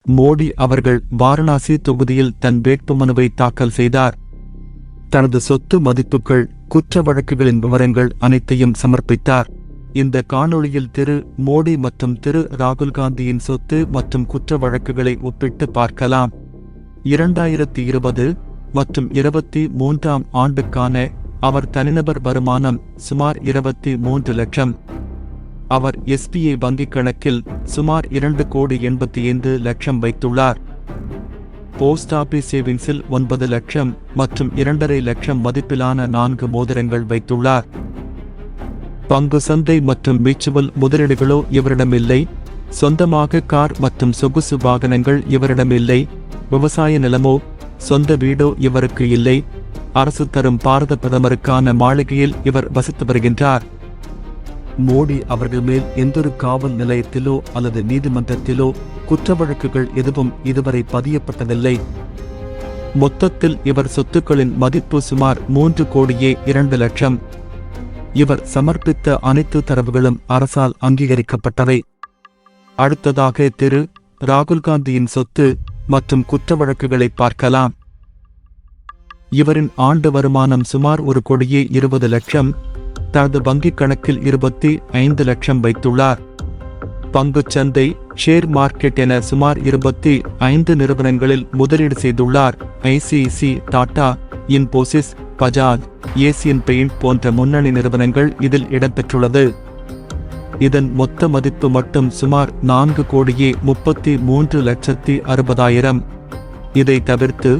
மோடி அவர்கள் வாரணாசி தொகுதியில் தன் வேட்புமனுவை தாக்கல் செய்தார். தனது சொத்து மதிப்புகள், குற்ற வழக்குகளின் விவரங்கள் அனைத்தையும் சமர்ப்பித்தார். இந்த காணொளியில் திரு மோடி மற்றும் திரு ராகுல் காந்தியின் சொத்து மற்றும் குற்ற வழக்குகளை ஒப்பிட்டு பார்க்கலாம். 2020 மற்றும் 23ஆம் ஆண்டுக்கான அவர் தனிநபர் வருமானம் சுமார் 23 லட்சம். அவர் SBI வங்கிக் கணக்கில் சுமார் 2,85 லட்சம் வைத்துள்ளார். போஸ்ட் ஆபீஸ் சேவிங்ஸில் 9 லட்சம் மற்றும் 2.5 லட்சம் மதிப்பிலான 4 மோதிரங்கள் வைத்துள்ளார். பங்கு சந்தை மற்றும் மியூச்சுவல் முதலீடுகளோ இவரிடமில்லை. சொந்தமாக கார் மற்றும் சொகுசு வாகனங்கள் இவரிடமில்லை. விவசாய நிலமோ சொந்த வீடோ இவருக்கு இல்லை. அரசு தரும் பாரத பிரதமருக்கான மாளிகையில் இவர் வசித்து வருகின்றார். மோடி அவர்கள் மேல் எந்தொரு காவல் நிலையத்திலோ அல்லது நீதிமன்றத்திலோ குற்ற வழக்குகள் எதுவும் இதுவரை பதியப்பட்டதில்லை. மொத்தத்தில் இவர் சொத்துக்களின் மதிப்பு சுமார் 3,02 லட்சம். இவர் சமர்ப்பித்த அனைத்து தரவுகளும் அரசால் அங்கீகரிக்கப்பட்டவை. அடுத்ததாக திரு ராகுல் காந்தியின் சொத்து மற்றும் குற்ற வழக்குகளை பார்க்கலாம். இவரின் ஆண்டு வருமானம் சுமார் 1,20 லட்சம். தனது வங்கிக் கணக்கில் 25 லட்சம் வைத்துள்ளார். பங்குச்சந்தை, ஷேர் மார்க்கெட் என சுமார் 25 நிறுவனங்களில் முதலீடு செய்துள்ளார். ICICI, Tata, Infosys, Bajaj, Asian paint போன்ற முன்னணி நிறுவனங்கள் இதில் இடம்பெற்றுள்ளது. இதன் மொத்த மதிப்பு மட்டும் சுமார் 4,33,60,000. இதை தவிர்த்து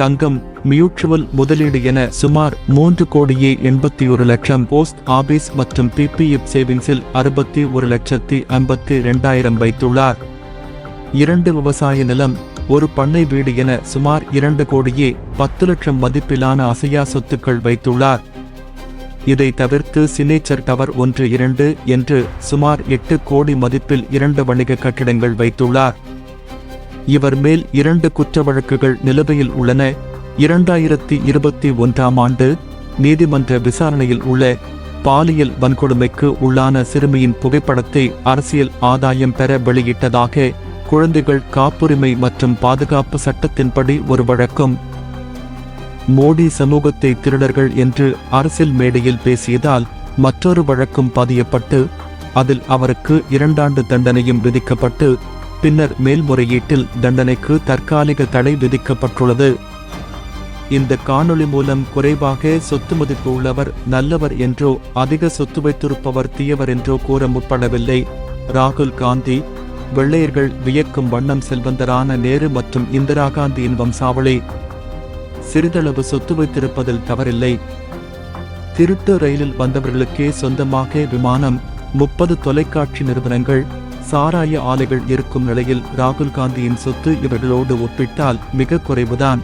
தங்கம், மியூச்சுவல் முதலீடு என சுமார் 3,81,00,000, போஸ்ட் ஆபீஸ் மற்றும் PPF சேவிங்ஸில் 61,52,000 வைத்துள்ளார். 2 விவசாய நிலம், 1 பண்ணை வீடு என சுமார் 2,10,00,000 மதிப்பிலான அசையா சொத்துக்கள் வைத்துள்ளார். இதை தவிர்த்து சிக்னேச்சர் டவர் 1, 2 என்று சுமார் 8 கோடி மதிப்பில் 2 வணிக கட்டிடங்கள் வைத்துள்ளார். இவர் மேல் 2 குற்ற வழக்குகள் நிலுவையில் உள்ளன. 2021ஆம் ஆண்டு நீதிமன்ற விசாரணையில் உள்ள பாலியல் வன்கொடுமைக்கு உள்ளான சிறுமியின் புகைப்படத்தை அரசியல் ஆதாயம் பெற வெளியிட்டதாக குழந்தைகள் காப்புரிமை மற்றும் பாதுகாப்பு சட்டத்தின்படி ஒரு வழக்கும். மோடி சமூகத்தை திருடர்கள் என்று அரசியல் மேடையில் பேசியதால் மற்றொரு வழக்கும் பதியப்பட்டு அதில் அவருக்கு 2 ஆண்டு தண்டனையும் விதிக்கப்பட்டு பின்னர் மேல்முறையீட்டில் தண்டனைக்கு தற்காலிக தடை விதிக்கப்பட்டுள்ளது. இந்த காணொளி மூலம் குறைவாக சொத்து மதிப்பு உள்ளவர் நல்லவர் என்றோ அதிக சொத்து வைத்திருப்பவர் தீயவர் என்றோ கூற முற்படவில்லை. ராகுல் காந்தி வெள்ளையர்கள் வியக்கும் வண்ணம் செல்வந்தரான நேரு மற்றும் இந்திரா காந்தியின் வம்சாவளி. சிறிதளவு சொத்து வைத்திருப்பதில் தவறில்லை. திருட்டு ரயிலில் வந்தவர்களுக்கே சொந்தமாக விமானம், 30 தொலைக்காட்சி நிறுவனங்கள், சாராய ஆலைகள் இருக்கும் நிலையில் ராகுல் காந்தியின் சொத்து இவர்களோடு ஒப்பிட்டால் மிக குறைவுதான்.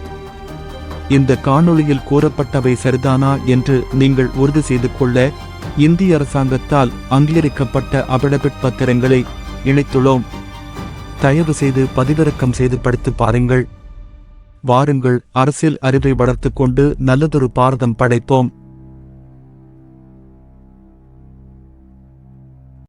இந்த காணொளியில் கூறப்பட்டவை சரிதானா என்று நீங்கள் உறுதி செய்து கொள்ள இந்திய அரசாங்கத்தால் அங்கீகரிக்கப்பட்ட அபிடபிட் பத்திரங்களை இணைத்துள்ளோம். தயவு செய்து பதிவிறக்கம் செய்து படித்து பாருங்கள். வாருங்கள், அரசியல் அறிவை வளர்த்து கொண்டு நல்லதொரு பாரதம் படைப்போம்.